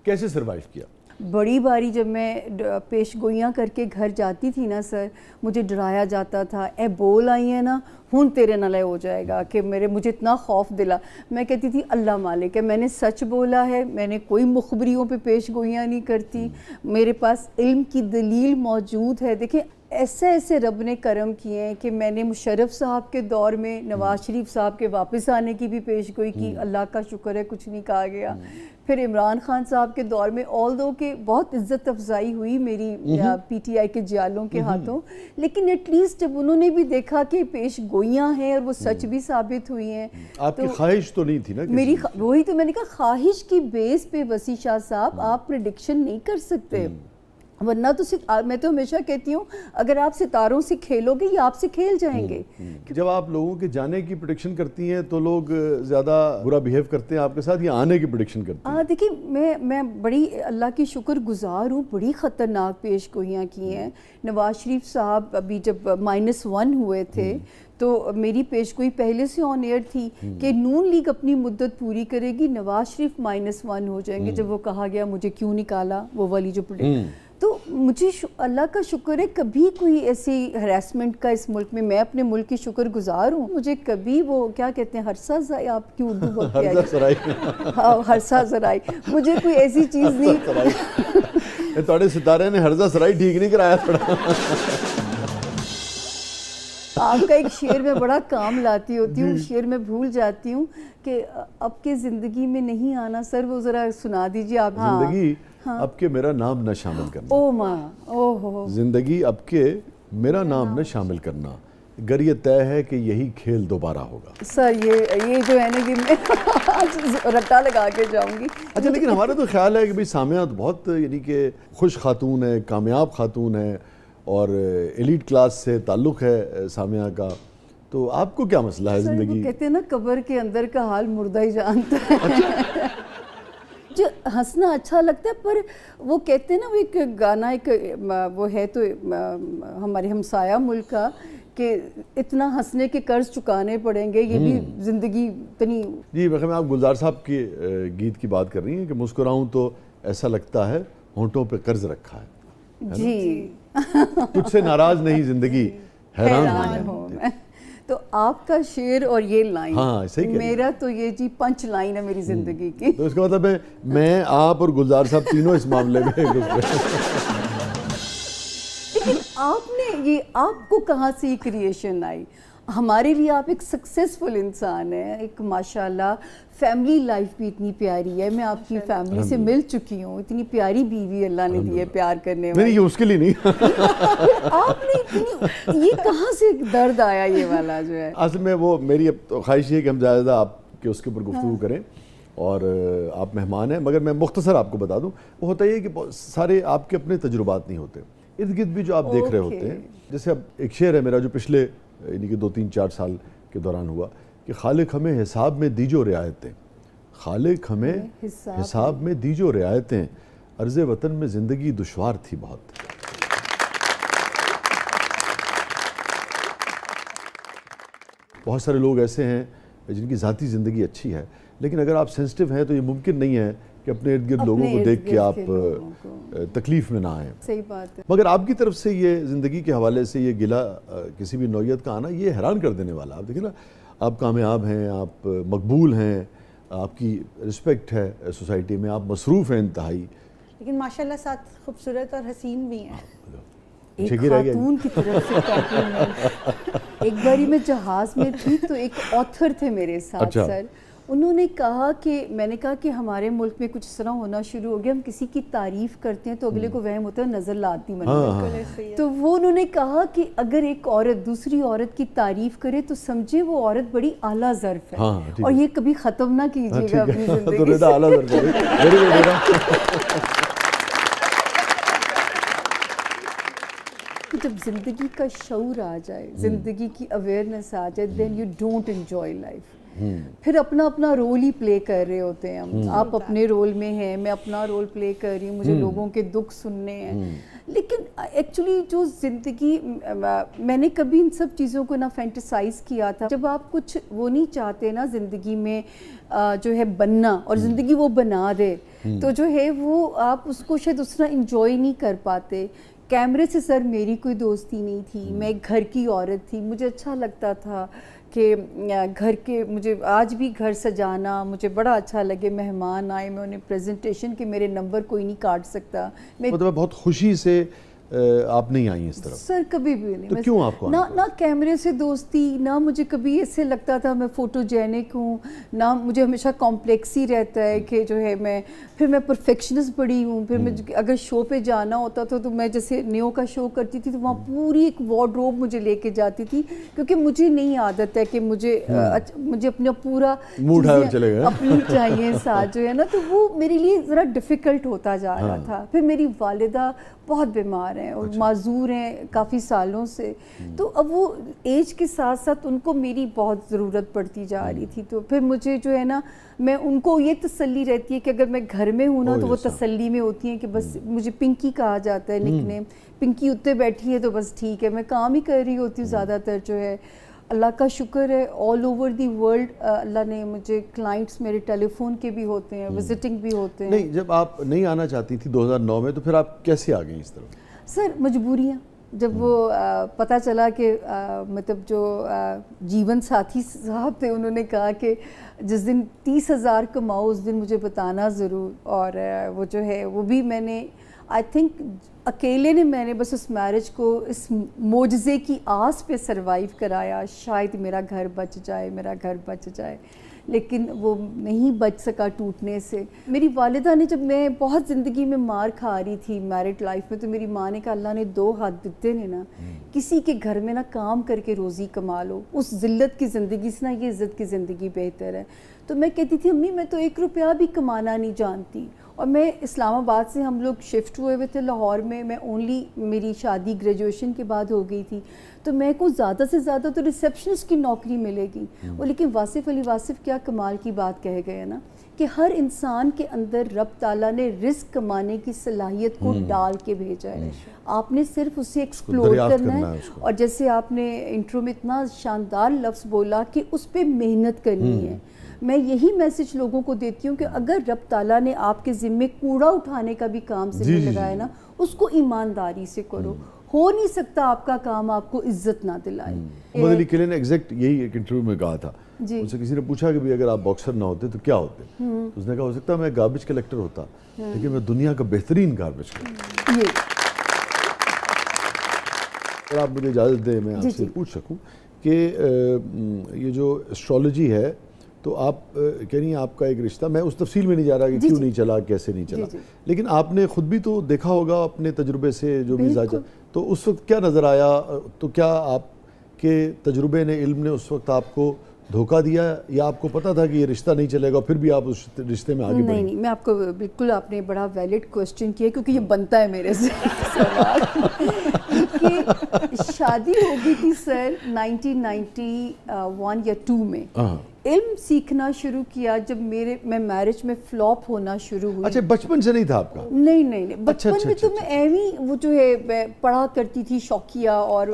کیسے سروائیو کیا؟ بڑی باری جب میں پیش گوئیاں کر کے گھر جاتی تھی نا سر، مجھے ڈرایا جاتا تھا، اے بول آئی ہیں نا ہن تیرے نالے ہو جائے گا، کہ مجھے اتنا خوف دلا. میں کہتی تھی اللہ مالک ہے، میں نے سچ بولا ہے، میں نے کوئی مخبریوں پہ پیش گوئیاں نہیں کرتی، میرے پاس علم کی دلیل موجود ہے. دیکھیں ایسے رب نے کرم کیے ہیں کہ میں نے مشرف صاحب کے دور میں نواز شریف صاحب کے واپس آنے کی بھی پیش گوئی کی، اللہ کا شکر ہے کچھ نہیں کہا گیا. پھر عمران خان صاحب کے دور میں آلدو کہ بہت عزت افزائی ہوئی میری پی ٹی آئی کے جیالوں کے ہاتھوں، لیکن ایٹ لیسٹ جب انہوں نے بھی دیکھا کہ پیش گوئیاں ہیں اور وہ سچ بھی ثابت ہوئی ہیں. آپ کی خواہش تو نہیں تھی نا میری وہی تو میں نے کہا خواہش کی بیس پہ وسیع شاہ صاحب آپ پریڈکشن نہیں کر سکتے، ورنہ تو میں تو ہمیشہ کہتی ہوں اگر آپ ستاروں سے کھیلو گے یہ آپ سے کھیل جائیں گے. جب آپ لوگوں کے جانے کی پریڈکشن کرتی ہیں تو لوگ زیادہ برا بیہیو کرتے ہیں آپ کے ساتھ یا آنے کی پریڈکشن کرتے ہیں؟ دیکھیے میں بڑی اللہ کی شکر گزار ہوں، بڑی خطرناک پیش گوئیاں کی ہیں. نواز شریف صاحب ابھی جب -1 ہوئے تھے تو میری پیش گوئی پہلے سے آن ایئر تھی کہ نون لیگ اپنی مدت پوری کرے گی، نواز شریف -1 ہو جائیں گے. جب وہ کہا گیا مجھے کیوں نکالا وہ والی جو تو مجھے اللہ کا شکر ہے کبھی کوئی ایسی ہراسمنٹ کا اس ملک میں اپنے ملک کی شکر گزار ہوں، مجھے کبھی وہ کیا کہتے ہیں ہرسہ زرائی، آپ کی اردو بولتے ہیں ہاں ہرسہ زرائی، مجھے کوئی ایسی چیز نہیں. تھوڑے ستارے نے ہرزہ سرائی ٹھیک نہیں کرایا تھوڑا. آپ کا ایک شعر میں بڑا کام لاتی ہوتی ہوں، شعر میں بھول جاتی ہوں کہ اب کے زندگی میں نہیں آنا. سر وہ ذرا سنا دیجیے آپ. زندگی اب کے میرا نام نہ شامل کرنا، او ماں او ہو، زندگی اب کے میرا نام نہ شامل کرنا، گر یہ طے ہے کہ یہی کھیل دوبارہ ہوگا. سر یہ جو ہے نا کہ میں رٹا لگا کے جاؤں گی. اچھا لیکن ہمارا تو خیال ہے کہ بھئی سامعہ بہت یعنی کہ خوش خاتون ہے، کامیاب خاتون ہے اور ایلیٹ کلاس سے تعلق ہے سامعہ کا، تو آپ کو کیا مسئلہ ہے زندگی؟ وہ کہتے ہیں نا قبر کے اندر کا حال مردہ ہی جانتا ہے. جو ہنسنا اچھا لگتا ہے پر وہ کہتے ہیں نا وہ ایک گانا ایک وہ ہے تو ہمارے ہمسایہ ملک کا کہ اتنا ہنسنے کے قرض چکانے پڑیں گے، یہ بھی زندگی اتنی. جی میں آپ گلزار صاحب کے گیت کی بات کر رہی ہیں کہ مسکراؤں تو ایسا لگتا ہے ہونٹوں پہ قرض رکھا ہے. جی تجھ سے ناراض نہیں زندگی، حیران ہوں میں. تو آپ کا شعر اور یہ لائن صحیح میرا تو یہ جی پنچ لائن ہے میری زندگی کی. تو اس کا مطلب ہے میں آپ اور گلزار صاحب تینوں اس معاملے میں لیکن آپ نے یہ آپ کو کہاں سے یہ کریشن آئی؟ ہمارے لیے آپ ایک سکسیسفل انسان ہیں، ایک ماشاءاللہ فیملی لائف بھی اتنی پیاری ہے. میں آپ کی فیملی سے مل چکی ہوں، اتنی پیاری بیوی اللہ نے دی ہے پیار کرنے والی. نہیں یہ اس کے لیے نہیں، آپ نے اتنی یہ کہاں سے درد آیا یہ والا جو ہے؟ اصل میں وہ میری خواہش ہے کہ ہم زیادہ آپ کے اس کے اوپر گفتگو کریں اور آپ مہمان ہیں، مگر میں مختصر آپ کو بتا دوں وہ ہوتا یہ کہ سارے آپ کے اپنے تجربات نہیں ہوتے، ارد گرد بھی جو آپ دیکھ رہے ہوتے ہیں. جیسے اب ایک شعر ہے میرا جو پچھلے یعنی کہ 2-3-4 سال کے دوران ہوا کہ خالق ہمیں حساب میں دیجو رعایتیں، خالق ہمیں حساب میں دیجو رعایتیں، عرض وطن میں زندگی دشوار تھی بہت. بہت سارے لوگ ایسے ہیں جن کی ذاتی زندگی اچھی ہے لیکن اگر آپ سینسٹیو ہیں تو یہ ممکن نہیں ہے کہ اپنے ارد گرد لوگوں کو دیکھ کے آپ تکلیف میں نہ آئیں. صحیح بات ہے. مگر آپ کی طرف سے یہ زندگی کے حوالے سے یہ گلہ کسی بھی نوعیت کا آنا یہ حیران کر دینے والا. آپ دیکھیں نا آپ کامیاب ہیں، آپ مقبول ہیں، آپ کی رسپیکٹ ہے سوسائٹی میں، آپ مصروف ہیں انتہائی، لیکن ماشاءاللہ ساتھ خوبصورت اور حسین بھی ہیں. ایک خاتون کی طرف سے کمپلیمنٹ. ایک باری میں جہاز میں تھی تو ایک آتھر تھے میرے ساتھ سر، انہوں نے کہا کہ میں نے کہا کہ ہمارے ملک میں کچھ اس طرح ہونا شروع ہو گیا، ہم کسی کی تعریف کرتے ہیں تو اگلے کو وہم ہوتا ہے نظر لاتی منظر. تو وہ انہوں نے کہا کہ اگر ایک عورت دوسری عورت کی تعریف کرے تو سمجھے وہ عورت بڑی اعلیٰ ظرف ہے اور یہ کبھی ختم نہ کیجیے گا اپنی زندگی سے. جب زندگی کا شعور آ جائے، زندگی کی اویئرنیس آ جائے، then you don't enjoy life. پھر اپنا اپنا رول ہی پلے کر رہے ہوتے ہیں ہم. آپ اپنے رول میں ہیں، میں اپنا رول پلے کر رہی ہوں، مجھے لوگوں کے دکھ سننے ہیں. لیکن ایکچولی جو زندگی میں نے کبھی ان سب چیزوں کو نہ فینٹیسائز کیا تھا. جب آپ کچھ وہ نہیں چاہتے نا زندگی میں جو ہے بننا اور زندگی وہ بنا دے تو جو ہے وہ آپ اس کو شاید اس طرح انجوائے نہیں کر پاتے. کیمرے سے سر میری کوئی دوستی نہیں تھی, میں ایک گھر کی عورت تھی. مجھے اچھا لگتا تھا کہ گھر کے, مجھے آج بھی گھر سجانا مجھے بڑا اچھا لگے. مہمان آئے میں انہیں پریزنٹیشن کہ میرے نمبر کوئی نہیں کاٹ سکتا. میں مطلب بہت خوشی سے آپ نہیں آئی اس طرف؟ سر کبھی بھی نہیں. تو کیوں آپ کو نہ کیمرے سے دوستی, نہ مجھے کبھی ایسے لگتا تھا میں فوٹو جینک ہوں, نہ مجھے ہمیشہ کمپلیکس ہی رہتا ہے کہ جو ہے میں پرفیکشنسٹ بڑی ہوں. پھر میں اگر شو پہ جانا ہوتا تھا تو میں جیسے نیو کا شو کرتی تھی تو وہاں پوری ایک وارڈروب مجھے لے کے جاتی تھی کیونکہ مجھے نہیں عادت ہے کہ مجھے اپنا پورا اپنی چاہیے ساتھ جو ہے نا, تو وہ میرے لیے ذرا ڈیفیکلٹ ہوتا جا رہا تھا. پھر میری والدہ بہت بیمار ہیں اور معذور ہیں کافی سالوں سے, تو اب وہ ایج کے ساتھ ساتھ ان کو میری بہت ضرورت پڑتی جا رہی تھی. تو پھر مجھے جو ہے نا میں ان کو یہ تسلی رہتی ہے کہ اگر میں گھر میں ہوں نا تو وہ تسلی میں ہوتی ہیں کہ بس مجھے پنکی کہا جاتا ہے نک نیم, پنکی اتنے بیٹھی ہے تو بس ٹھیک ہے. میں کام ہی کر رہی ہوتی ہوں زیادہ تر جو ہے. اللہ کا شکر ہے آل اوور دی ورلڈ اللہ نے مجھے کلائنٹس میرے ٹیلی فون کے بھی ہوتے ہیں, وزٹنگ بھی ہوتے ہیں. نہیں, جب آپ نہیں آنا چاہتی تھی 2009 میں تو پھر آپ کیسے آ گئیں اس طرف؟ سر مجبوریاں. جب وہ پتہ چلا کہ مطلب جو جیون ساتھی صاحب تھے انہوں نے کہا کہ جس دن 30,000 کماؤ اس دن مجھے بتانا ضرور, اور وہ جو ہے وہ بھی میں نے آئی تھنک اکیلے نے میں نے بس اس میرج کو اس معجزے کی آس پہ سروائیو کرایا. شاید میرا گھر بچ جائے, میرا گھر بچ جائے, لیکن وہ نہیں بچ سکا ٹوٹنے سے. میری والدہ نے, جب میں بہت زندگی میں مار کھا رہی تھی میرڈ لائف میں, تو میری ماں نے کہا اللہ نے 2 ہاتھ دیتے ہیں نا, کسی کے گھر میں نا کام کر کے روزی کما لو, اس ذلت کی زندگی سے نا یہ عزت کی زندگی بہتر ہے. تو میں کہتی تھی امی میں تو 1 روپیہ بھی کمانا نہیں جانتی. اور میں اسلام آباد سے ہم لوگ شفٹ ہوئے ہوئے تھے لاہور میں اونلی میری شادی گریجویشن کے بعد ہو گئی تھی, تو میں کو زیادہ سے زیادہ تو ریسیپشنسٹ کی نوکری ملے گی. اور لیکن واصف علی واصف کیا کمال کی بات کہہ گئے نا کہ ہر انسان کے اندر رب تعالیٰ نے رزق کمانے کی صلاحیت کو ڈال کے بھیجا ہے. آپ نے صرف اسے ایکسپلور کرنا ہے. اور جیسے آپ نے انٹرو میں اتنا شاندار لفظ بولا کہ اس پہ محنت کرنی ہے, میں یہی میسج لوگوں کو دیتی ہوں کہ اگر رب تعالیٰ نے آپ کے ذمے کوڑا اٹھانے کا بھی کام سے لگایا نا, اس کو ایمانداری سے کرو. ہو نہیں سکتا آپ کا کام آپ کو عزت نہ دلائے. محمد علی کلے نے ایگزیکٹ یہی ایک انٹرویو میں کہا تھا, ان سے کسی نے پوچھا کہ بھی اگر آپ باکسر نہ ہوتے تو کیا ہوتے, اس نے کہا ہو سکتا میں گاربیج کلیکٹر ہوتا لیکن میں دنیا کا بہترین گاربیج کلیکٹر. اگر آپ مجھے اجازت دیں میں آپ سے پوچھ سکوں کہ یہ جو ایسٹرالوجی ہے تو آپ کہہ رہی ہیں آپ کا ایک رشتہ, میں اس تفصیل میں نہیں جا رہا کہ کیوں نہیں چلا, کیسے نہیں چلا, لیکن آپ نے خود بھی تو دیکھا ہوگا اپنے تجربے سے جو بھی زاجہ, تو اس وقت کیا نظر آیا, تو کیا آپ کے تجربے نے, علم نے اس وقت آپ کو دھوکہ دیا یا آپ کو پتا تھا کہ یہ رشتہ نہیں چلے گا پھر بھی آپ اس رشتے میں آگے بڑھیں؟ نہیں, میں آپ کو بالکل, آپ نے بڑا ویلڈ کوسچن کیا کیونکہ یہ بنتا ہے میرے سے سوال کہ شادی ہو گئی تھی سر 1991 یا 2 میں. علم سیکھنا شروع کیا جب میں میرج میں فلاپ ہونا شروع ہوئی. اچھا, بچپن سے نہیں تھا آپ کا؟ نہیں, بچپن میں تو میں ایویں وہ جو ہے پڑھا کرتی تھی شوقیہ, اور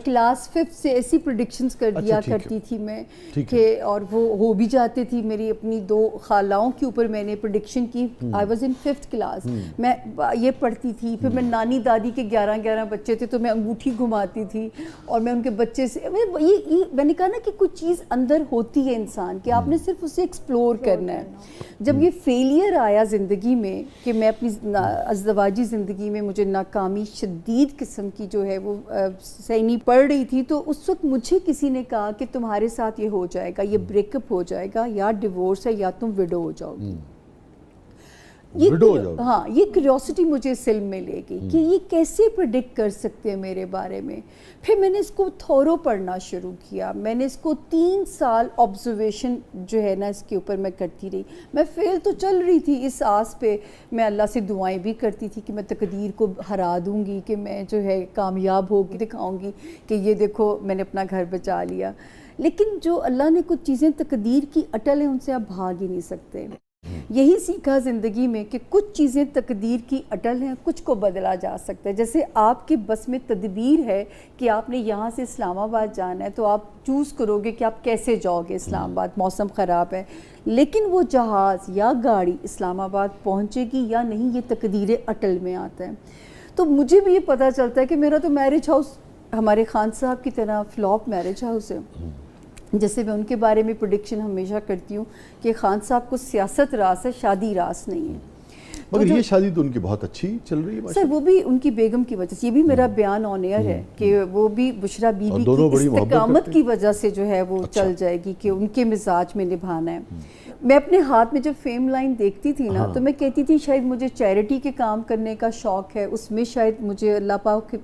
کلاس 5 سے ایسی پریڈکشنز کر دیا کرتی تھی میں کہ, اور وہ ہو بھی جاتے تھی. میری اپنی 2 خالاؤں کے اوپر میں نے پریڈکشن کی. I was in 5th class, میں یہ پڑھتی تھی. پھر میں نانی دادی کے 11 بچے تھے تو میں انگوٹھی گھماتی تھی اور میں ان کے بچے سے, میں نے کہا نا کہ کچھ چیز اندر ہوتی ہے انسان کہ آپ نے صرف اسے ایکسپلور کرنا ہے. جب یہ فیلئر آیا زندگی میں کہ میں اپنی ازدواجی زندگی میں مجھے ناکامی شدید قسم کی جو ہے وہ سہنی پڑ رہی تھی, تو اس وقت مجھے کسی نے کہا کہ تمہارے ساتھ یہ ہو جائے گا, یہ بریک اپ ہو جائے گا, یا ڈیورس ہے, یا تم وڈو ہو جاؤ گی. ہاں, یہ کیوریوسٹی مجھے اس علم میں لے گئی کہ یہ کیسے پریڈکٹ کر سکتے ہیں میرے بارے میں. پھر میں نے اس کو تھورو پڑھنا شروع کیا. میں نے اس کو 3 سال آبزرویشن جو ہے نا اس کے اوپر میں کرتی رہی. میں فیل تو چل رہی تھی اس آس پہ, میں اللہ سے دعائیں بھی کرتی تھی کہ میں تقدیر کو ہرا دوں گی, کہ میں جو ہے کامیاب ہوگی, دکھاؤں گی کہ یہ دیکھو میں نے اپنا گھر بچا لیا. لیکن جو اللہ نے کچھ چیزیں تقدیر کی اٹل ہیں ان سے آپ بھاگ ہی نہیں سکتے. یہی سیکھا زندگی میں کہ کچھ چیزیں تقدیر کی اٹل ہیں، کچھ کو بدلا جا سکتا ہے. جیسے آپ کے بس میں تدبیر ہے کہ آپ نے یہاں سے اسلام آباد جانا ہے تو آپ چوز کرو گے کہ آپ کیسے جاؤ گے اسلام آباد، موسم خراب ہے، لیکن وہ جہاز یا گاڑی اسلام آباد پہنچے گی یا نہیں یہ تقدیر اٹل میں آتا ہے. تو مجھے بھی یہ پتہ چلتا ہے کہ میرا تو میرج ہاؤس ہمارے خان صاحب کی طرح فلاپ میرج ہاؤس ہے. جیسے میں ان کے بارے میں پریڈکشن ہمیشہ کرتی ہوں کہ خان صاحب کو سیاست راس ہے، شادی راس نہیں ہے. مگر یہ شادی تو ان کی بہت اچھی چل رہی ہے سر وہ بھی ان کی بیگم کی وجہ سے، یہ بھی میرا بیان آن ایئر ہے کہ وہ بھی بشرا بی بی کی استقامت کی وجہ سے جو ہے وہ چل جائے گی کہ ان کے مزاج میں نبھانا ہے. میں اپنے ہاتھ میں جب فیم لائن دیکھتی تھی نا تو میں کہتی تھی شاید مجھے چیریٹی کے کام کرنے کا شوق ہے، اس میں شاید مجھے اللہ پاک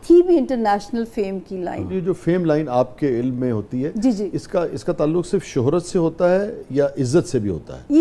تھی بھی انٹرنیشنل فیم کی لائن. یہ جو فیم لائن آپ کے علم میں ہوتی ہے جی اس کا تعلق صرف شہرت سے ہوتا ہے یا عزت سے بھی ہوتا ہے؟